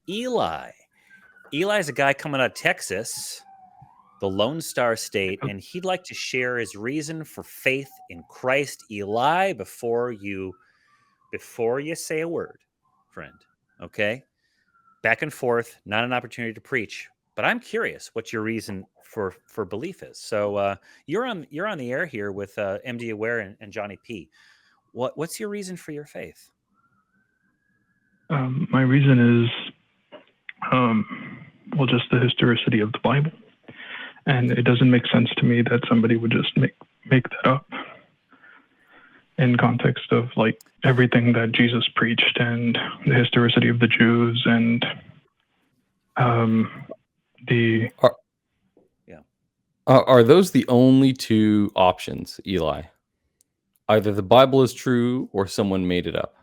Eli. Eli's a guy coming out of Texas, the Lone Star State, and he'd like to share his reason for faith in Christ. Eli, before you say a word, friend, okay? Back and forth, not an opportunity to preach, but I'm curious what your reason for belief is. So you're on the air here with MD Aware and Johnny P. What's your reason for your faith? My reason is, just the historicity of the Bible. And it doesn't make sense to me that somebody would just make that up in context of like everything that Jesus preached and the historicity of the Jews and Are those the only two options, Eli? Either the Bible is true or someone made it up.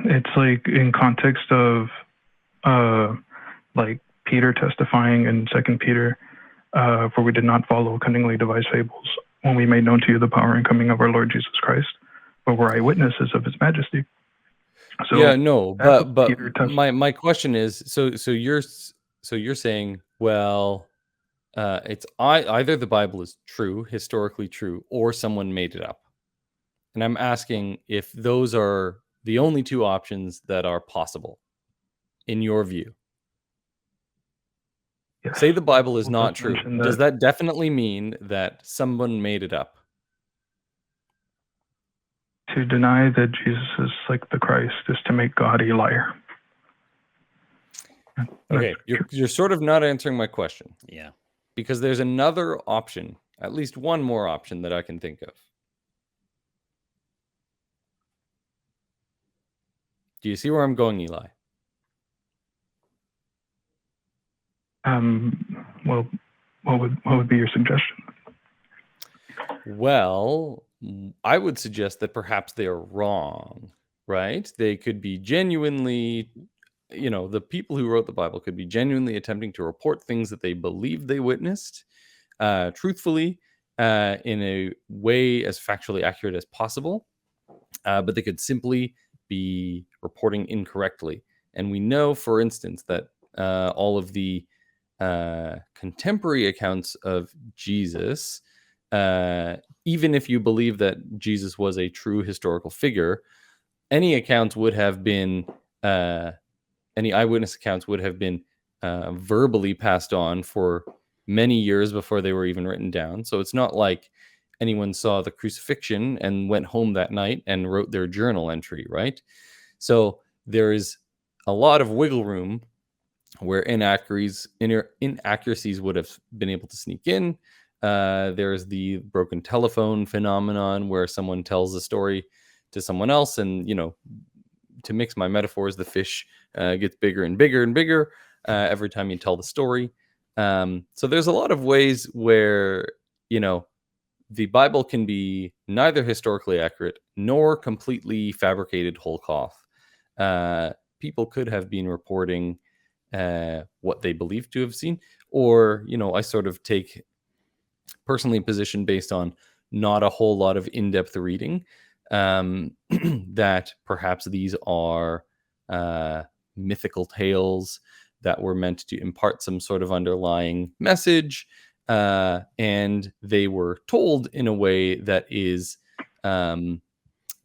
It's like in context of like Peter testifying in 2 Peter, for we did not follow cunningly devised fables when we made known to you the power and coming of our Lord Jesus Christ, but were eyewitnesses of his majesty. So yeah, no, but my question is, so you're saying, well, it's either the Bible is true, historically true, or someone made it up. And I'm asking if those are the only two options that are possible in your view. Yes. Say the Bible is not true. Does that definitely mean that someone made it up? To deny that Jesus is like the Christ is to make God a liar. Okay, you're sort of not answering my question. Yeah. Because there's another option, at least one more option that I can think of. Do you see where I'm going, Eli? Well, what would be your suggestion? Well, I would suggest that perhaps they are wrong, right? They could be genuinely, the people who wrote the Bible could be genuinely attempting to report things that they believed they witnessed, truthfully, in a way as factually accurate as possible, but they could simply be reporting incorrectly. And we know, for instance, that all of the contemporary accounts of Jesus, even if you believe that Jesus was a true historical figure, any accounts would have been, any eyewitness accounts would have been verbally passed on for many years before they were even written down. So it's not like anyone saw the crucifixion and went home that night and wrote their journal entry, right? So there is a lot of wiggle room where inaccuracies would have been able to sneak in. There's the broken telephone phenomenon where someone tells a story to someone else, and to mix my metaphors, the fish gets bigger and bigger and bigger every time you tell the story. So there's a lot of ways where the Bible can be neither historically accurate nor completely fabricated whole cloth. People could have been reporting what they believe to have seen, or I sort of take personally position based on not a whole lot of in-depth reading, that perhaps these are mythical tales that were meant to impart some sort of underlying message, and they were told in a way that is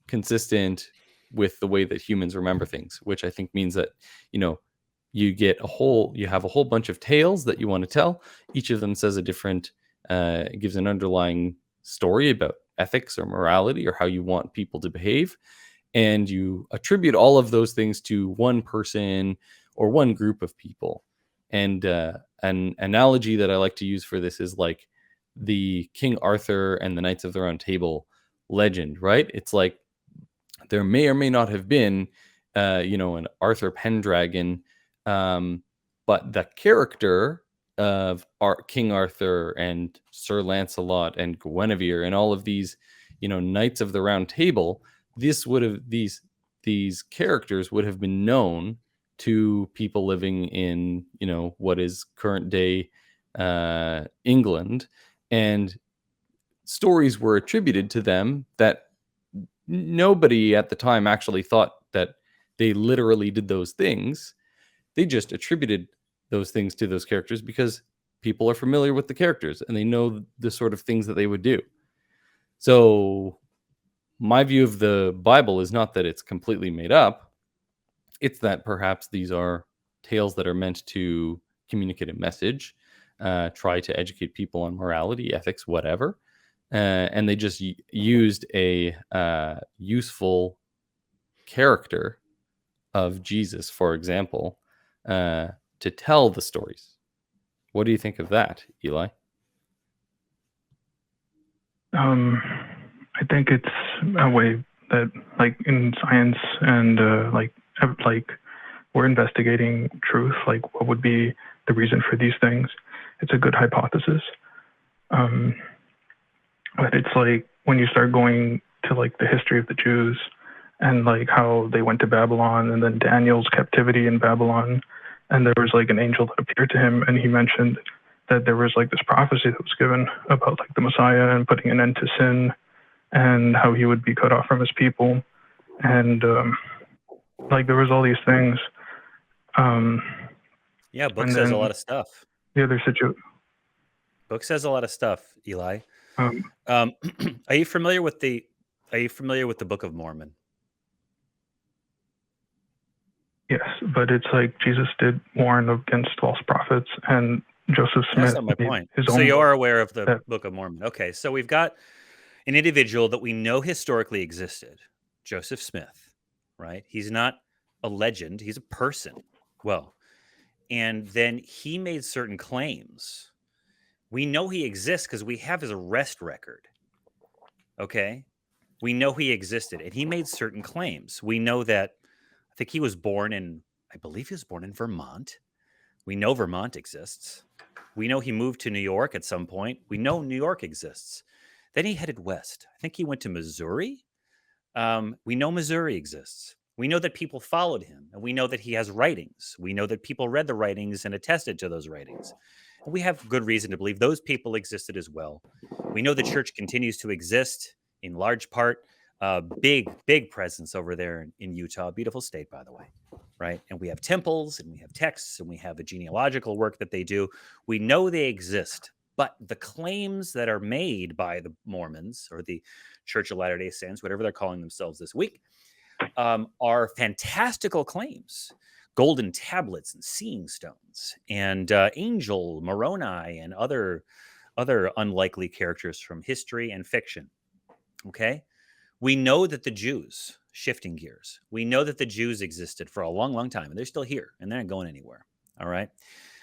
consistent with the way that humans remember things, which I think means that you have a whole bunch of tales that you want to tell. Each of them says a different, gives an underlying story about ethics or morality or how you want people to behave. And you attribute all of those things to one person or one group of people. And an analogy that I like to use for this is like the King Arthur and the Knights of the Round Table legend, right? It's like there may or may not have been, an Arthur Pendragon, but the character of King Arthur and Sir Lancelot and Guinevere and all of these, Knights of the Round Table, these characters would have been known to people living in, what is current day England, and stories were attributed to them that nobody at the time actually thought that they literally did those things. They just attributed those things to those characters because people are familiar with the characters and they know the sort of things that they would do. So my view of the Bible is not that it's completely made up. It's that perhaps these are tales that are meant to communicate a message, try to educate people on morality, ethics, whatever. And they just used a useful character of Jesus, for example, to tell the stories. What do you think of that, Eli? I think it's a way that, like in science and like we're investigating truth. Like, what would be the reason for these things? It's a good hypothesis. But it's like when you start going to like the history of the Jews and like how they went to Babylon and then Daniel's captivity in Babylon, and there was like an angel that appeared to him and he mentioned that there was like this prophecy that was given about like the Messiah and putting an end to sin and how he would be cut off from his people. And like there was all these things. Yeah, book says a lot of stuff. The other situation. Book says a lot of stuff, Eli. Are you familiar with the Book of Mormon? Yes, but it's like Jesus did warn against false prophets, and Joseph Smith. That's not my point. So you are aware of the Book of Mormon. Okay, so we've got an individual that we know historically existed, Joseph Smith, right? He's not a legend, he's a person. Well, and then he made certain claims. We know he exists because we have his arrest record. Okay? We know he existed, and he made certain claims. We know that, I think he was born in, I believe he was born in Vermont. We know Vermont exists. We know he moved to New York at some point. We know New York exists. Then he headed west. I think he went to Missouri. We know Missouri exists. We know that people followed him, and we know that he has writings. We know that people read the writings and attested to those writings. And we have good reason to believe those people existed as well. We know the church continues to exist in large part. Big presence over there in Utah. Beautiful state, by the way. Right? And we have temples, and we have texts, and we have the genealogical work that they do. We know they exist. But the claims that are made by the Mormons or the Church of Latter-day Saints, whatever they're calling themselves this week, are fantastical claims. Golden tablets and seeing stones and angel Moroni and other unlikely characters from history and fiction. Okay? We know that the Jews, shifting gears, we know that the Jews existed for a long, long time, and they're still here, and they're not going anywhere. All right?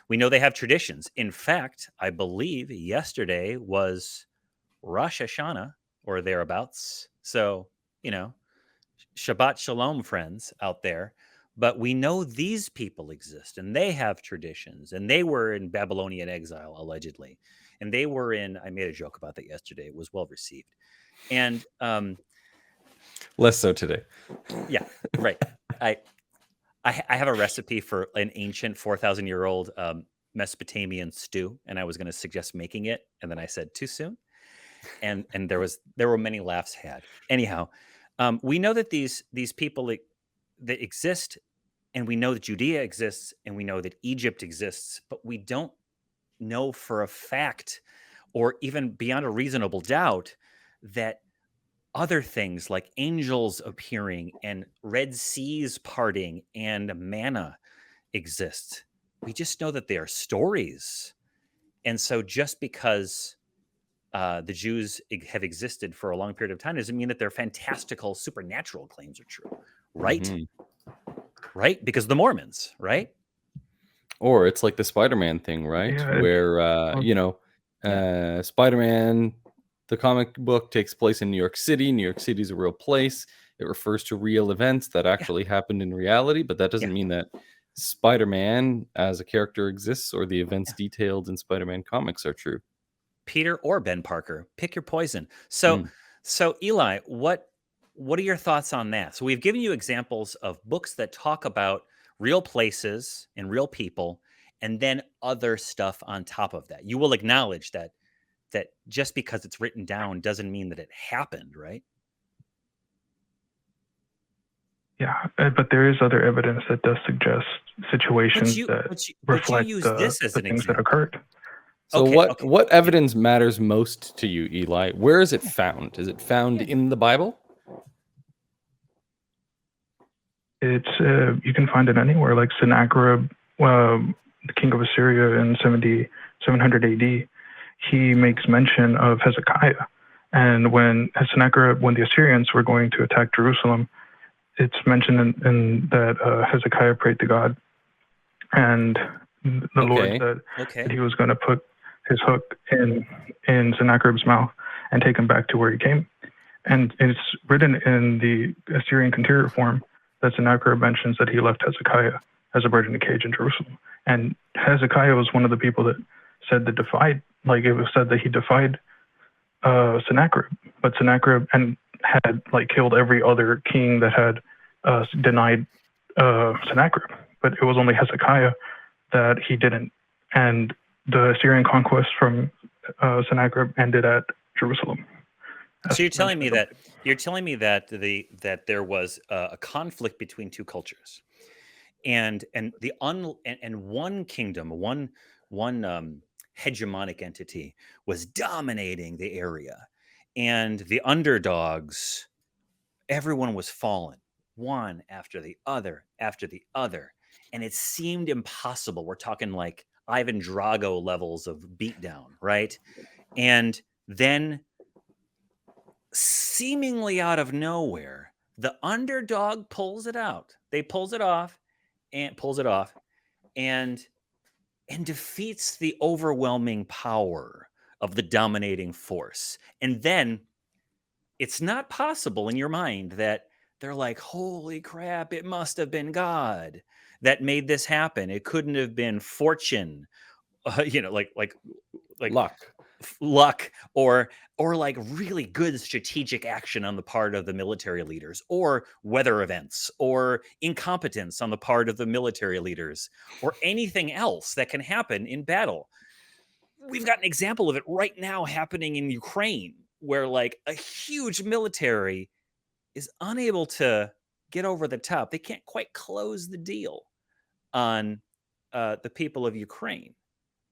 We know they have traditions. In fact, I believe yesterday was Rosh Hashanah or thereabouts. So, Shabbat Shalom, friends out there. But we know these people exist, and they have traditions, and they were in Babylonian exile, allegedly. And they were I made a joke about that yesterday. It was well received. And less so today. Yeah, right. I have a recipe for an ancient 4,000-year-old Mesopotamian stew, and I was going to suggest making it, and then I said too soon, and there were many laughs had. Anyhow, we know that these people that exist, and we know that Judea exists, and we know that Egypt exists, but we don't know for a fact, or even beyond a reasonable doubt, that other things like angels appearing and Red Seas parting and manna exist. We just know that they are stories. And so just because the Jews have existed for a long period of time doesn't mean that their fantastical supernatural claims are true. Right? Mm-hmm. Right? Because the Mormons, right? Or it's like the Spider-Man thing, right? Yeah, where, Spider-Man, the comic book takes place in New York City. New York City is a real place. It refers to real events that actually happened in reality, but that doesn't mean that Spider-Man as a character exists or the events detailed in Spider-Man comics are true. Peter or Ben Parker, pick your poison. So Eli, what are your thoughts on that? So we've given you examples of books that talk about real places and real people, and then other stuff on top of that. You will acknowledge that just because it's written down doesn't mean that it happened, right? Yeah, but there is other evidence that does suggest situations that but you reflect use the this as the an things that example. occurred. So Okay, what okay. what evidence matters most to you, Eli? Where is it found? Is it found Yeah. in the Bible? It's you can find it anywhere, like Sennacherib, the king of Assyria in 700 AD. He makes mention of Hezekiah, and when the Assyrians were going to attack Jerusalem, it's mentioned in that Hezekiah prayed to God, and the Lord Okay. said Okay. that he was going to put his hook in Sennacherib's mouth and take him back to where he came. And it's written in the Assyrian Conterior form that Sennacherib mentions that he left Hezekiah as a bird in a cage in Jerusalem. And Hezekiah was one of the people that said that defied, like it was said that he defied Sennacherib, but Sennacherib and had like killed every other king that had denied Sennacherib. But it was only Hezekiah that he didn't. And the Assyrian conquest from Sennacherib ended at Jerusalem. So you're telling me that there was a conflict between two cultures, and one kingdom, one hegemonic entity was dominating the area, and the underdogs, everyone was fallen, one after the other, and it seemed impossible. We're talking like Ivan Drago levels of beatdown, right? And then, seemingly out of nowhere, the underdog pulls it out. They pulls it off, and defeats the overwhelming power of the dominating force. And then it's not possible in your mind that they're like, holy crap, it must have been God that made this happen. It couldn't have been fortune, like Luck. luck, or like really good strategic action on the part of the military leaders, or weather events, or incompetence on the part of the military leaders, or anything else that can happen in battle. We've got an example of it right now happening in Ukraine, where like a huge military is unable to get over the top. They can't quite close the deal on the people of Ukraine,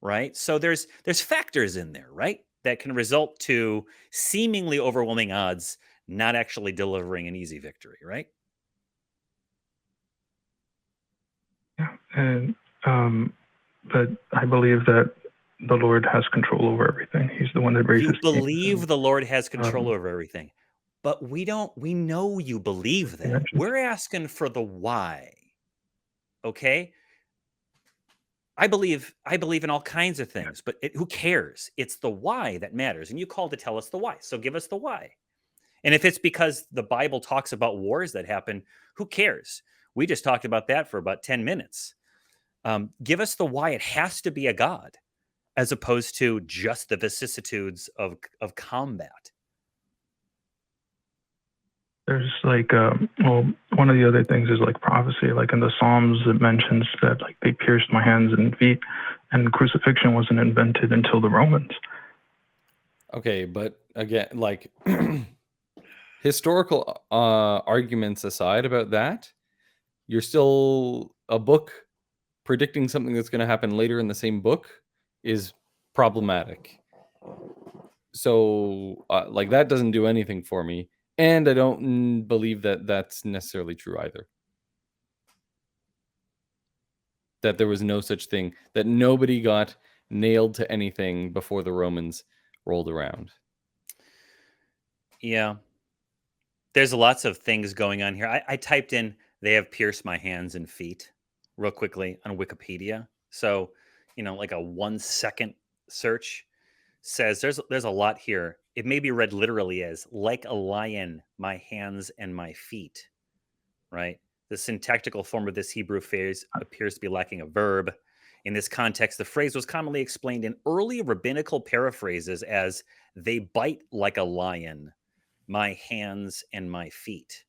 right? So there's factors in there, right, that can result to seemingly overwhelming odds not actually delivering an easy victory, right? Yeah, and but I believe that the Lord has control over everything. He's the one that You raises kings. believe the Lord has control Um, over everything, but we don't. We know you believe he that. mentions. We're asking for the why. Okay, I believe in all kinds of things, but who cares? It's the why that matters, and you called to tell us the why. So give us the why. And if it's because the Bible talks about wars that happen, who cares? We just talked about that for about 10 minutes. Give us the why it has to be a God, as opposed to just the vicissitudes of combat. There's like, one of the other things is like prophecy. Like in the Psalms, it mentions that like they pierced my hands and feet, and crucifixion wasn't invented until the Romans. Okay, but again, like historical arguments aside about that, you're still a book predicting something that's going to happen later in the same book is problematic. So, like that doesn't do anything for me, and I don't believe that that's necessarily true either. That there was no such thing, that nobody got nailed to anything before the Romans rolled around. Yeah, there's lots of things going on here. I typed in "they have pierced my hands and feet" real quickly on Wikipedia. So, like a 1 second search says there's a lot here. It may be read literally as "like a lion, my hands and my feet." Right? The syntactical form of this Hebrew phrase appears to be lacking a verb. In this context, the phrase was commonly explained in early rabbinical paraphrases as "they bite like a lion, my hands and my feet."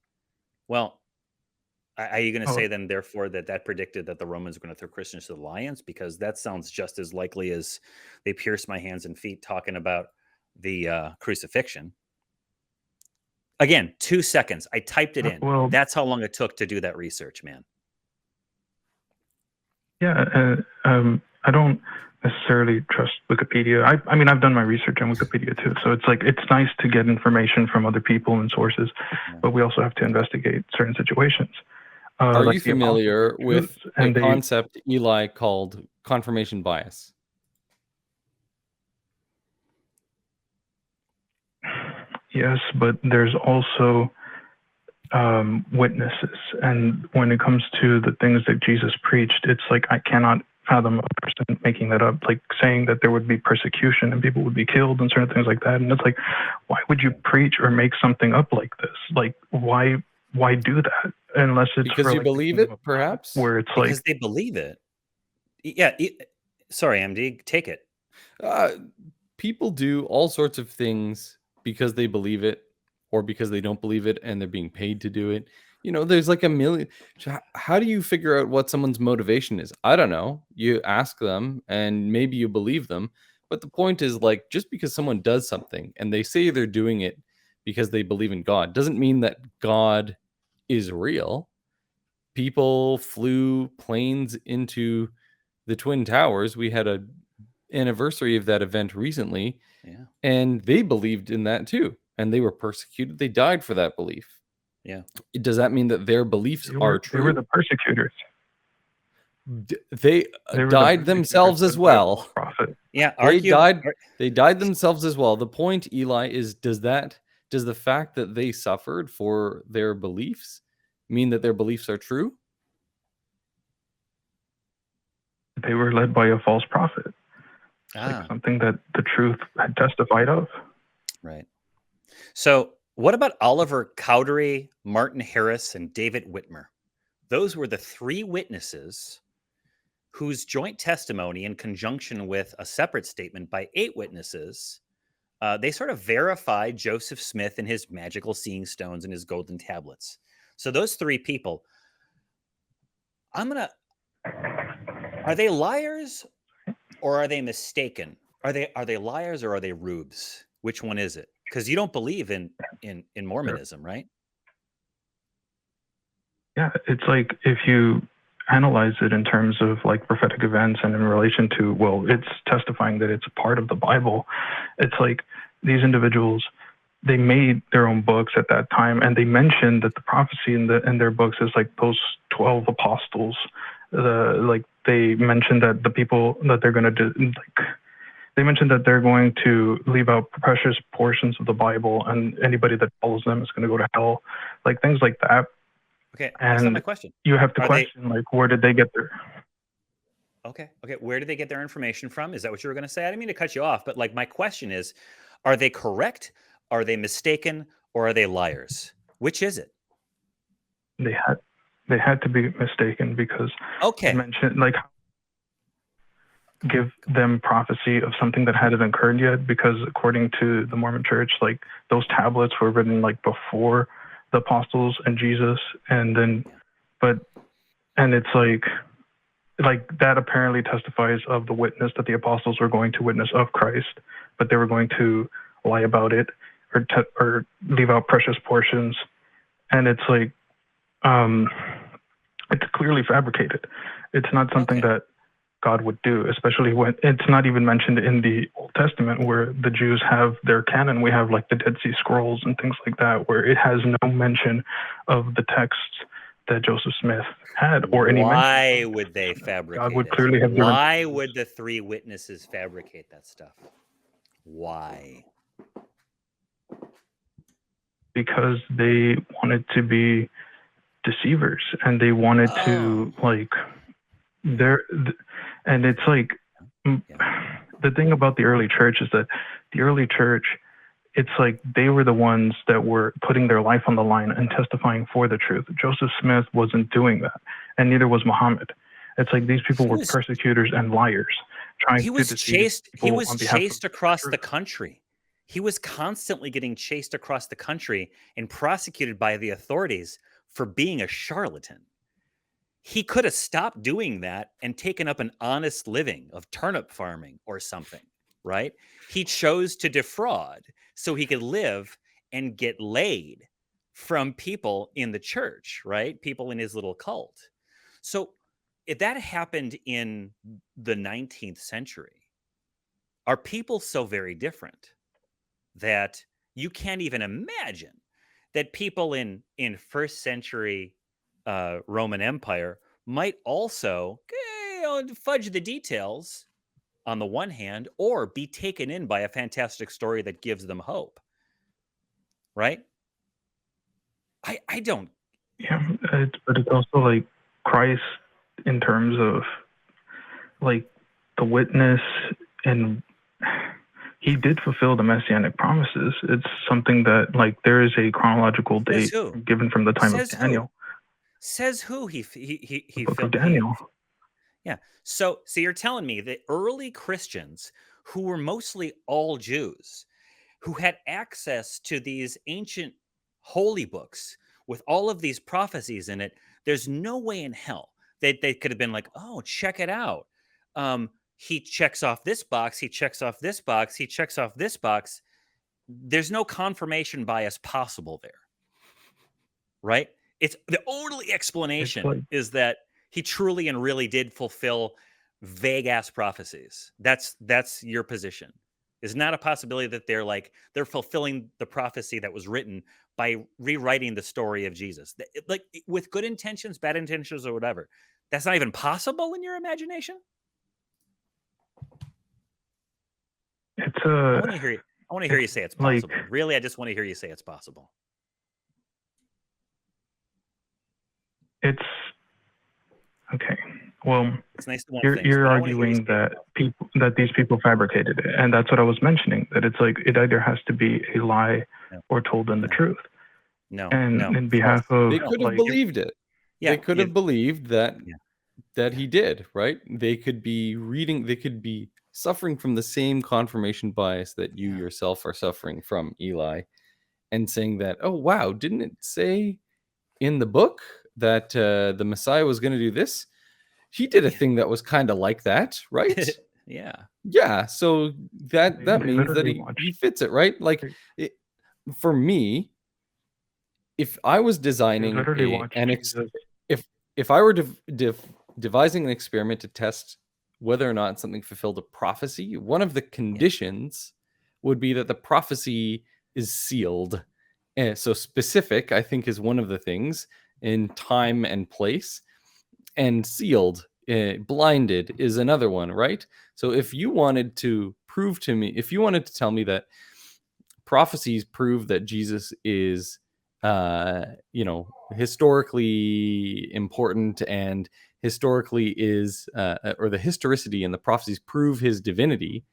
Well, are you going to Oh, say then, therefore, that predicted that the Romans were going to throw Christians to the lions? Because that sounds just as likely as "they pierced my hands and feet," talking about the crucifixion. Again, 2 seconds. I typed it in. Well, That's how long it took to do that research, man. yeah, I don't necessarily trust Wikipedia. I mean, I've done my research on Wikipedia too, so it's like it's nice to get information from other people and sources, but we also have to investigate certain situations. Are Like you the apostles familiar were with Jews, a and they concept, Eli, called confirmation bias? yes, but there's also witnesses, and when it comes to the things that Jesus preached, it's like I cannot fathom a person making that up, like saying that there would be persecution and people would be killed and certain things like that. And it's like, why would you preach or make something up like this? Like, why do that unless it's Because for you like the believe kingdom it, of God, perhaps? where it's like Because they believe it. Yeah. Sorry, MD, take it. People do all sorts of things because they believe it or because they don't believe it and they're being paid to do it. There's like a million. How do you figure out what someone's motivation is? I don't know. You ask them and maybe you believe them. But the point is, like, just because someone does something and they say they're doing it because they believe in God doesn't mean that God is real. People flew planes into the Twin Towers. We had a anniversary of that event recently, Yeah. and they believed in that too, and they were persecuted. They died for that belief. Yeah. Does that mean that their beliefs are they were true? the persecutors. They They were the died persecutors themselves as led by a false well. prophet. Yeah. They died. They died themselves as well. The point, Eli, is does the fact that they suffered for their beliefs mean that their beliefs are true? They were led by a false prophet. Like something that the truth had testified of. Right. So what about Oliver Cowdery, Martin Harris, and David Whitmer? Those were the 3 witnesses whose joint testimony, in conjunction with a separate statement by 8 witnesses, they sort of verified Joseph Smith and his magical seeing stones and his golden tablets. So those 3 people, are they liars or are they mistaken? Are they liars or are they rubes? Which one is it? Because you don't believe in Mormonism, right? Yeah, it's like if you analyze it in terms of like prophetic events and in relation to, well, it's testifying that it's a part of the Bible. It's like these individuals, they made their own books at that time, and they mentioned that the prophecy in their books is like those 12 apostles. Like they mentioned that the people that they're going to do, like they mentioned that they're going to leave out precious portions of the Bible, and anybody that follows them is going to go to hell, like things like that. Okay, that's not my question. You have to question, like, where did they get their... Okay, where did they get their information from? Is that what you were going to say? I didn't mean to cut you off, but like my question is, are they correct? Are they mistaken? Or are they liars? Which is it? They had to be mistaken because okay, mentioned like give them prophecy of something that hadn't occurred yet, because according to the Mormon Church, like those tablets were written like before the apostles and Jesus, and then and it's like that apparently testifies of the witness that the apostles were going to witness of Christ, but they were going to lie about it or leave out precious portions, and it's like it's clearly fabricated. It's not something that God would do, especially when it's not even mentioned in the Old Testament, where the Jews have their canon. We have like the Dead Sea Scrolls and things like that, where it has no mention of the texts that Joseph Smith had or any mention. Why would they fabricate God would clearly have given. Why would the 3 witnesses fabricate that stuff? Why? Because they wanted to be deceivers, and they wanted to and it's like the thing about the early church is that the early church, it's like they were the ones that were putting their life on the line and testifying for the truth. Joseph Smith wasn't doing that, and neither was Muhammad. It's like these people were persecutors and liars trying to deceive people. He was chased across the country. He was constantly getting chased across the country and prosecuted by the authorities for being a charlatan. He could have stopped doing that and taken up an honest living of turnip farming or something, right? He chose to defraud so he could live and get laid from people in the church, right? People in his little cult. So if that happened in the 19th century, are people so very different that you can't even imagine that people in first century Roman Empire might also fudge the details on the one hand, or be taken in by a fantastic story that gives them hope, right? I don't. Yeah, but it's also like Christ in terms of like the witness, and he did fulfill the messianic promises. It's something that like there is a chronological Says date who? given from the time of Says who? Daniel, Says who? the He book of filled. Daniel. Yeah. So you're telling me that early Christians, who were mostly all Jews, who had access to these ancient holy books with all of these prophecies in it, there's no way in hell they could have been like, oh, check it out. He checks off this box, he checks off this box, he checks off this box. There's no confirmation bias possible there, right? It's the only It's explanation like is that he truly and really did fulfill vague ass prophecies. That's your position. Is not a possibility that they're fulfilling the prophecy that was written by rewriting the story of Jesus. Like with good intentions, bad intentions, or whatever. That's not even possible in your imagination. it's I a want to hear you. I want to hear you say it's like possible. Really, I just want to hear you say it's possible. it's okay. Well, It's nice to want you're things, you're but I want to hear you arguing say it's that these people fabricated it, and that's what I was mentioning. That it's like it either has to be a lie no, or told in the no, truth. no, And no, in false. behalf of They No, could have like believed it. yeah, They could have believed that yeah, that he did, right? They could be reading, they could be suffering from the same confirmation bias that you yeah, yourself are suffering from, Eli, and saying that, oh wow, didn't it say in the book that the Messiah was going to do this? He did a yeah, thing that was kind of like that, right? yeah, Yeah, so that they means that literally he watched. fits it, right? Like it, for me, if I was They designing literally watched Jesus. if if I were devising an experiment to test whether or not something fulfilled a prophecy, one of the yeah, conditions would be that the prophecy is sealed. And so specific, I think, is one of the things in time and place, and sealed, blinded is another one, right? So if you wanted to prove to me, if you wanted to tell me that prophecies prove that Jesus is, historically important, and historically is, or the historicity and the prophecies prove his divinity,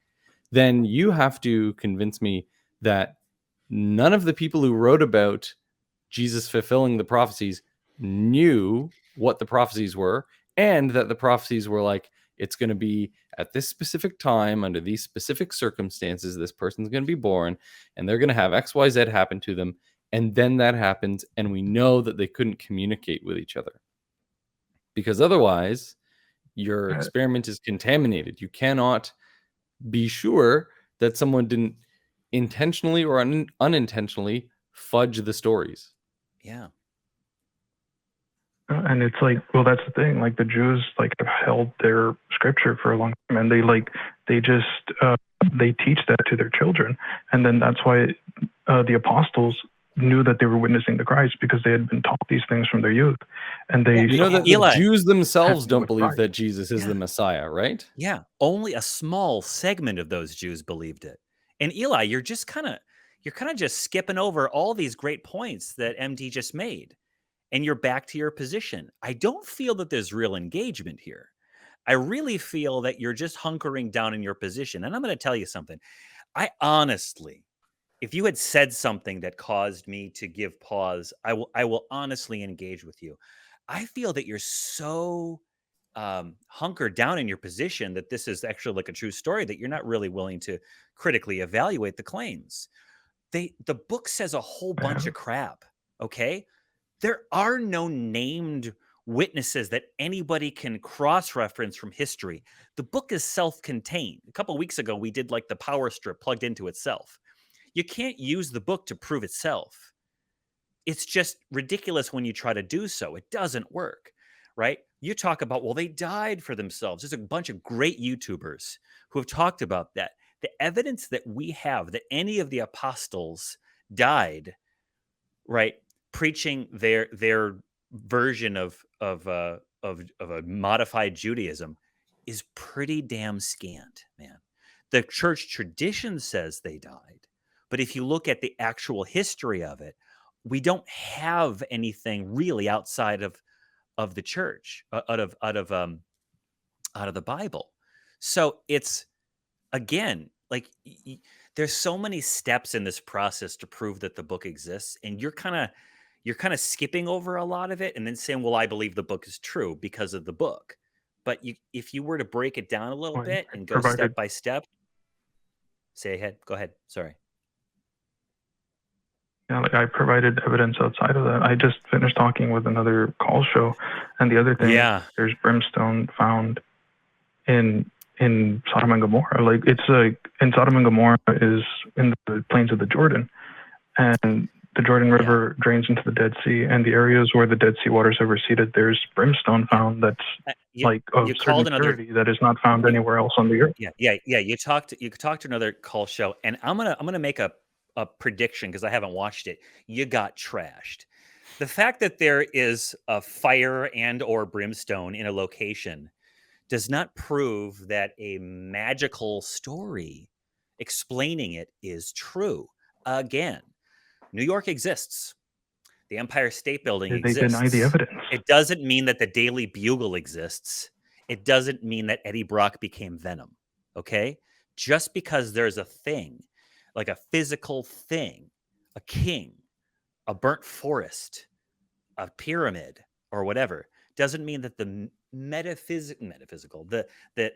then you have to convince me that none of the people who wrote about Jesus fulfilling the prophecies knew what the prophecies were, and that the prophecies were like, it's going to be at this specific time, under these specific circumstances, this person's going to be born, and they're going to have XYZ happen to them. And then that happens, and we know that they couldn't communicate with each other, because otherwise your Uh, experiment is contaminated. You cannot be sure that someone didn't intentionally or unintentionally fudge the stories. yeah, and it's like, well, that's the thing. Like the Jews, like have held their scripture for a long time, and they just they teach that to their children, and then that's why the apostles knew that they were witnessing the Christ, because they had been taught these things from their youth, and yeah. they You saw know that the Eli, Jews themselves happening don't with believe Christ. that Jesus is yeah, the Messiah, right? yeah. Only a small segment of those Jews believed it. And Eli, you're kind of just skipping over all these great points that MD just made, and you're back to your position. I don't feel that there's real engagement here. I really feel that you're just hunkering down in your position. And I'm going to tell you something. I honestly, if you had said something that caused me to give pause, I will honestly engage with you. I feel that you're so hunkered down in your position that this is actually like a true story, that you're not really willing to critically evaluate the claims. The book says a whole bunch Yeah. of crap. Okay, there are no named witnesses that anybody can cross-reference from history. The book is self-contained. A couple weeks ago, we did like the power strip plugged into itself. You can't use the book to prove itself. it's just ridiculous when you try to do so. It doesn't work, right? You talk about, well, they died for themselves. There's a bunch of great YouTubers who have talked about that. The evidence that we have that any of the apostles died, right, preaching their version of a modified Judaism is pretty damn scant, man. The church tradition says they died, but if you look at the actual history of it, we don't have anything really outside of the church, out of the Bible. So it's, again, like there's so many steps in this process to prove that the book exists, and you're kind of skipping over a lot of it and then saying, well, I believe the book is true because of the book. But if you were to break it down a little Well, bit I and go provided step by step, go ahead. Sorry. Yeah, like I provided evidence outside of that. I just finished talking with another call show, and the other thing, Yeah. there's brimstone found in Sodom and Gomorrah. Like it's like in Sodom and Gomorrah is in the plains of the Jordan, and the Jordan River drains into the Dead Sea, and the areas where the Dead Sea waters have receded, there's brimstone found that's like of You certain called another. purity that is not found anywhere else on the earth. Yeah. You talked to another call show, and I'm gonna make a prediction because I haven't watched it. You got trashed. The fact that there is a fire and or brimstone in a location does not prove that a magical story explaining it is true. Again, New York exists. The Empire State Building They deny the exists. evidence. It doesn't mean that the Daily Bugle exists. It doesn't mean that Eddie Brock became Venom. Okay? Just because there's a thing, like a physical thing, a king, a burnt forest, a pyramid, or whatever, doesn't mean that the metaphysical, the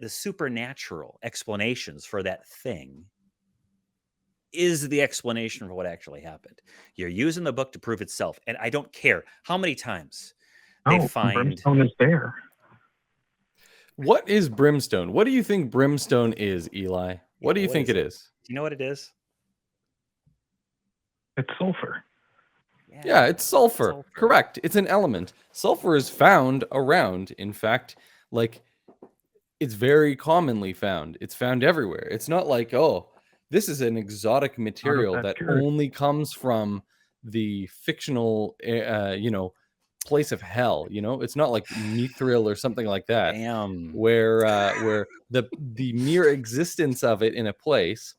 supernatural explanations for that thing is the explanation for what actually happened. You're using the book to prove itself, and I don't care how many times they No, find. brimstone is there. What is brimstone? What do you think brimstone is, Eli? What do you think it is? Do you know what it is? It's sulfur. Yeah, it's sulfur. Correct. It's an element. Sulfur is found around. In fact, like it's very commonly found. It's found everywhere. It's not like, oh, this is an exotic material that only comes from the fictional, place of hell. It's not like mithril or something like that. Damn. Where the mere existence of it in a place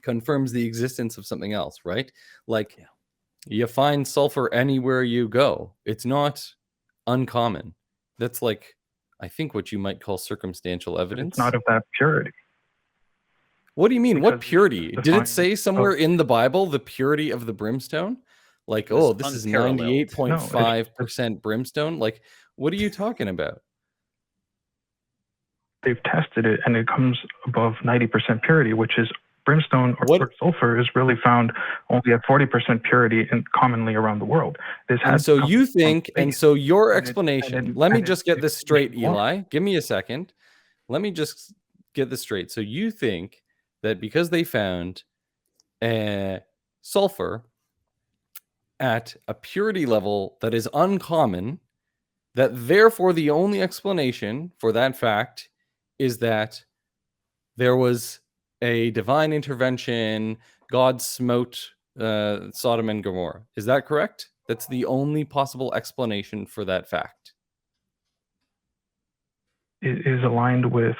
confirms the existence of something else, right? Like you find sulfur anywhere you go. It's not uncommon. That's like, I think, what you might call circumstantial evidence. It's not of that purity. What do you mean? What purity? Did it say somewhere in the Bible the purity of the brimstone? Like, oh, this is 98.5% brimstone? Like, what are you talking about? They've tested it, and it comes above 90% purity, which is brimstone or sulfur is really found only at 40% purity and commonly around the world. So you think, and so your explanation, let me just get this straight, Eli. Give me a second. Let me just get this straight. So you think that because they found sulfur at a purity level that is uncommon, that therefore the only explanation for that fact is that there was a divine intervention, God smote Sodom and Gomorrah. Is that correct? That's the only possible explanation for that fact. It is aligned with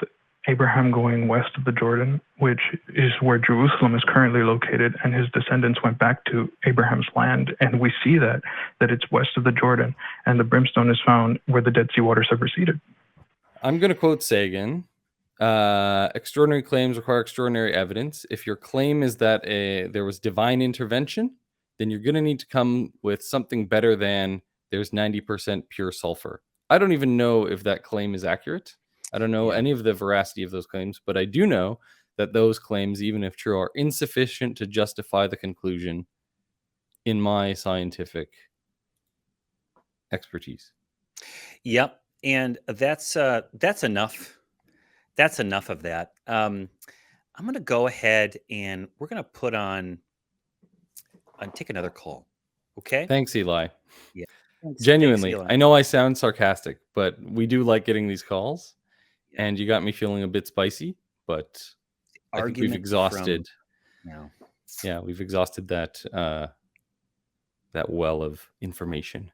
Abraham going west of the Jordan, which is where Jerusalem is currently located, and his descendants went back to Abraham's land. And we see that it's west of the Jordan, and the brimstone is found where the Dead Sea waters have receded. I'm going to quote Sagan. Extraordinary claims require extraordinary evidence. If your claim is that there was divine intervention, then you're going to need to come with something better than there's 90% pure sulfur. I don't even know if that claim is accurate. I don't know any of the veracity of those claims, but I do know that those claims, even if true, are insufficient to justify the conclusion in my scientific expertise. Yep. And that's enough. That's enough of that. I'm going to go ahead and we're going to put on take another call. Okay. Thanks, Eli. Yeah. Thanks, Genuinely, Eli. I know I sound sarcastic, but we do like getting these calls, Yeah. and you got me feeling a bit spicy, but I think we've Argument exhausted. from, Yeah, we've exhausted that that well of information.